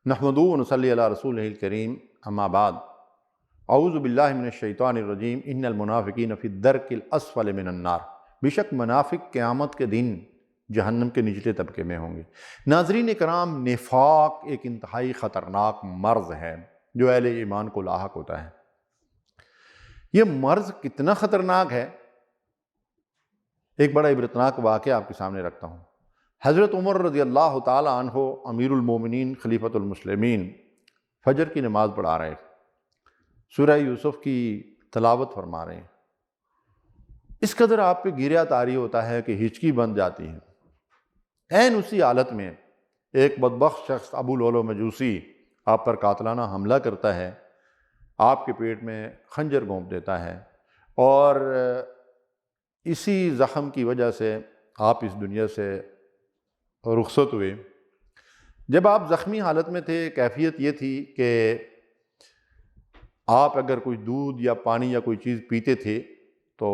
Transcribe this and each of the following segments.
नहमदुहु व नसल्ली अला रसूलिहिल करीम अम्मा बाद औज़ु बिल्लाहि मिनश शैतानिर रजीम इन्नल मुनाफ़िकीन फ़ी दर्किल अस्फ़ल मिनन नार। बेशक मुनाफिक क़यामत के दिन जहन्नम के निचले तबके में होंगे। नाज़रीन कराम, निफ़ाक़ एक इंतहाई ख़तरनाक मर्ज़ है जो अहले ईमान को लाहक होता है। ये मर्ज़ कितना ख़तरनाक है, एक बड़ा इबरतनाक वाक़या आपके सामने रखता हूँ। हज़रत उमर रज़ियल्लाहु ताला अन्हु अमीरुल मोमिनीन खलीफतुल मुस्लिमीन फजर की नमाज़ पढ़ा रहे, सूरह यूसुफ़ की तलावत फरमा रहे हैं। इस कदर आप पे गिरिया तारी होता है कि हिचकी बन जाती है। ऐन उसी हालत में एक बदबख्त शख्स अबू लुलु मजूसी आप पर कातलाना हमला करता है, आपके पेट में खंजर घोंप देता है और इसी ज़ख़म की वजह से आप इस दुनिया से रुखसत हुए। जब आप ज़ख्मी हालत में थे, कैफियत ये थी कि आप अगर कोई दूध या पानी या कोई चीज़ पीते थे तो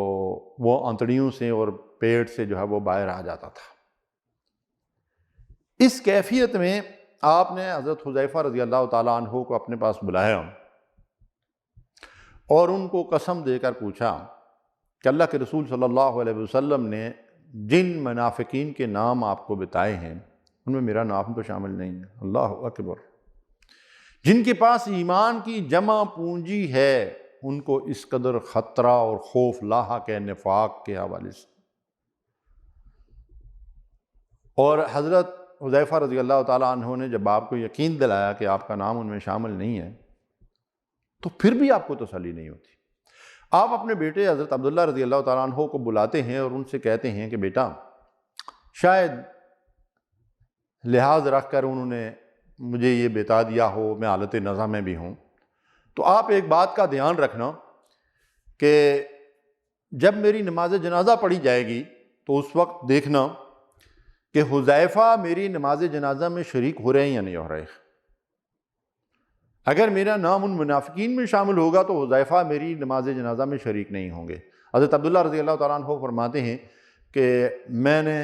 वो आंतड़ियों से और पेट से जो है वो बाहर आ जाता था। इस कैफियत में आपने हज़रत हुज़ैफ़ा रज़ियल्लाहु ताला अन्हु को अपने पास बुलाया और उनको कसम देकर पूछा कि अल्लाह के रसूल सल्लल्लाहु अलैहि वसल्लम ने जिन मुनाफिकीन के नाम आपको बताए हैं उनमें मेरा नाम तो शामिल नहीं है। अल्लाहु अकबर। जिनके पास ईमान की जमा पूंजी है उनको इस कदर ख़तरा और खौफ लाहक है निफाक के हवाले से। और हज़रत हुज़ैफ़ा रज़ियल्लाहु ताला अन्हु ने जब आपको यकीन दिलाया कि आपका नाम उनमें शामिल नहीं है तो फिर भी आपको तसल्ली नहीं होती। आप अपने बेटे हज़रत अब्दुल्लाह रज़ियल्लाहु ताला अन्हु को बुलाते हैं और उनसे कहते हैं कि बेटा, शायद लिहाज रख कर उन्होंने मुझे ये बता दिया हो, मैं हालत नज़ा में भी हूँ, तो आप एक बात का ध्यान रखना कि जब मेरी नमाज जनाजा पढ़ी जाएगी तो उस वक्त देखना कि हुज़ैफ़ा मेरी नमाज जनाजा में शरीक हो रहे हैं या नहीं हो रहे। अगर मेरा नाम उन मुनाफिकीन में शामिल होगा तो हुज़ैफ़ा मेरी नमाज जनाजा में शरीक नहीं होंगे। हज़रत अब्दुल्लाह रज़ियल्लाहु ताला अन्हु फरमाते हैं कि मैंने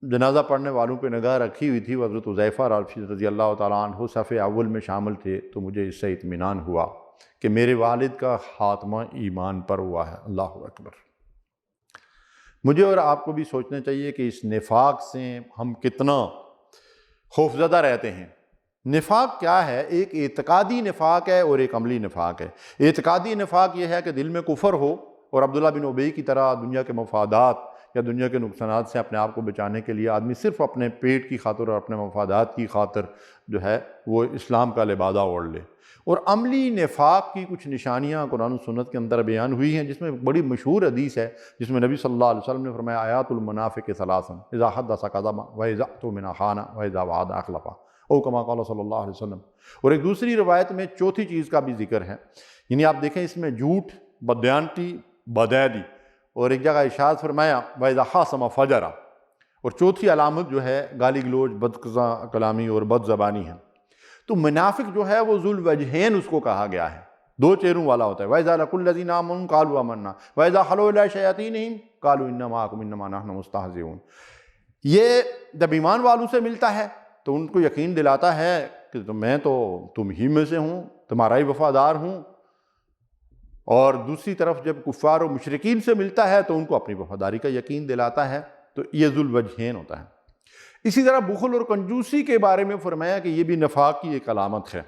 जनाजा पढ़ने वालों पे निगाह रखी हुई थी, हज़रत हुज़ैफ़ा रज़ियल्लाहु ताला अन्हु सफ़े अव्वल में शामिल थे, तो मुझे इससे इत्मीनान हुआ कि मेरे वालिद का ख़ात्मा ईमान पर हुआ है। अल्लाहु अकबर। मुझे और आपको भी सोचना चाहिए कि इस निफाक से हम कितना खौफज़दा रहते हैं। निफाक क्या है? एक एतकादी निफाक है और एक अमली निफाक है। एतकादी निफाक ये है कि दिल में कुफर हो और अब्दुल्लाह बिन उबई की तरह दुनिया के मफादात या दुनिया के नुकसानात से अपने आप को बचाने के लिए आदमी सिर्फ़ अपने पेट की खातिर और अपने मफादात की खातिर जो है वो इस्लाम का लिबादा ओढ़ ले। और अमली निफाक की कुछ निशानियाँ कुरान और सुन्नत के अंदर बयान हुई हैं, जिसमें बड़ी मशहूर हदीस है जिसमें नबी सल्लल्लाहु अलैहि वसल्लम ने फरमाया आयातुल मुनाफ़िक़ सलासन इज़ा हद्दसा कज़बा व इज़ा अतमिना खाना व इज़ा वअदा अख़लफ़ा ओ कमा क़ाल सल्लल्लाहु अलैहि वसल्लम। और एक दूसरी रवायत में चौथी चीज़ का भी जिक्र है, यानी आप देखें इसमें झूठ, बदबयानती, बदैदी, और एक जगह इरशाद फरमाया व इज़ा ख़ासमा फ़जरा, और चौथी अलामत जो है गाली गलोच, बदक़ज़ा कलामी और बद ज़बानी है। तो मुनाफिक जो है वो ज़ुल वजहैन उसको कहा गया है, दो चेहरों वाला होता है। वइज़ा लक़ुल्लज़ीना आमनू क़ालू आमन्ना वइज़ा ख़लू इला शयातीनिहिम क़ालू इन्ना मअकुम इन्नमा नहनु मुस्तहज़िऊन। ये जब ईमान वालों से मिलता है तो उनको यकीन दिलाता है कि मैं तो तुम ही में से हूँ, तुम्हारा ही वफ़ादार हूँ। और दूसरी तरफ जब कुफ़ार और मुशरिकीन से मिलता है तो उनको अपनी वफ़ादारी का यकीन दिलाता है। तो ये ज़ुल वजहैन होता है। इसी तरह बुखल और कंजूसी के बारे में फरमाया कि ये भी नफाक की एक अलामत है।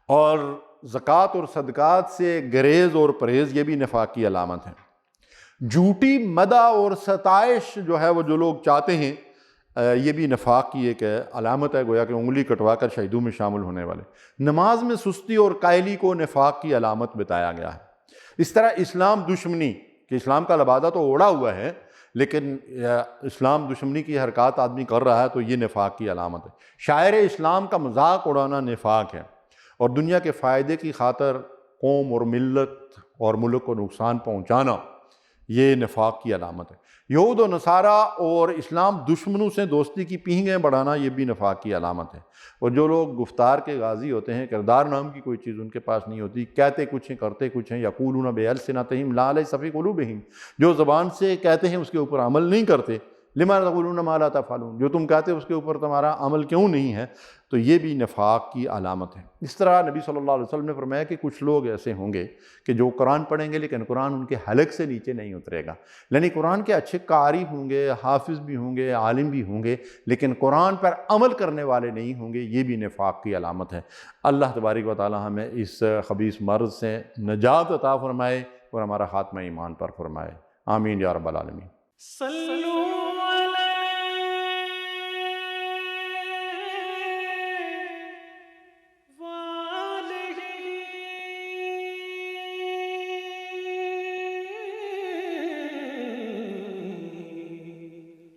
और ज़कात और सदक़ात से गरेज़ और परहेज़ ये भी नफाक की अलामत है। झूठी मदा और सताइश जो है वो जो लोग चाहते हैं ये भी नफाक की एक अलामत है, गोया कि उंगली कटवा कर शहीदों में शामिल होने वाले। नमाज में सुस्ती और कायली को नफाक की अलामत बताया गया है। इस तरह इस्लाम दुश्मनी, कि इस्लाम का लबादा तो ओढ़ा हुआ है लेकिन इस्लाम दुश्मनी की हरकत आदमी कर रहा है, तो ये निफाक की अलामत है। शायर इस्लाम का मजाक उड़ाना निफाक है और दुनिया के फ़ायदे की खातर कौम और मिल्लत और मुल्क को नुकसान पहुँचाना ये निफाक की अलामत है। यहूद और नसारा और इस्लाम दुश्मनों से दोस्ती की पींगें बढ़ाना ये भी निफाक की अलामत है। और जो लोग गुफ्तार के गाजी होते हैं, किरदार नाम की कोई चीज़ उनके पास नहीं होती, कहते कुछ हैं करते कुछ हैं, यक़ूलून बिअल्सिनतिहिम ला लैसा फ़ी क़ुलूबिहिम, जो ज़बान से कहते हैं उसके ऊपर अमल नहीं करते, لما تقولون ما لا تفعلون، جو تم کہتے اس کے اوپر تمہارا عمل کیوں نہیں ہے، تو یہ بھی نفاق کی علامت ہے۔ اس طرح نبی صلی اللہ علیہ وسلم نے فرمایا کہ کچھ لوگ ایسے ہوں گے کہ جو قرآن پڑھیں گے لیکن قرآن ان کے حلق سے نیچے نہیں اترے گا، یعنی قرآن کے اچھے قاری ہوں گے، حافظ بھی ہوں گے، عالم بھی ہوں گے، لیکن قرآن پر عمل کرنے والے نہیں ہوں گے، یہ بھی نفاق کی علامت ہے۔ اللہ تبارک و تعالی ہمیں اس خبیث مرض سے نجات عطا فرمائے اور ہمارا خاتمہ ایمان پر فرمائے، آمین یا رب العالمین۔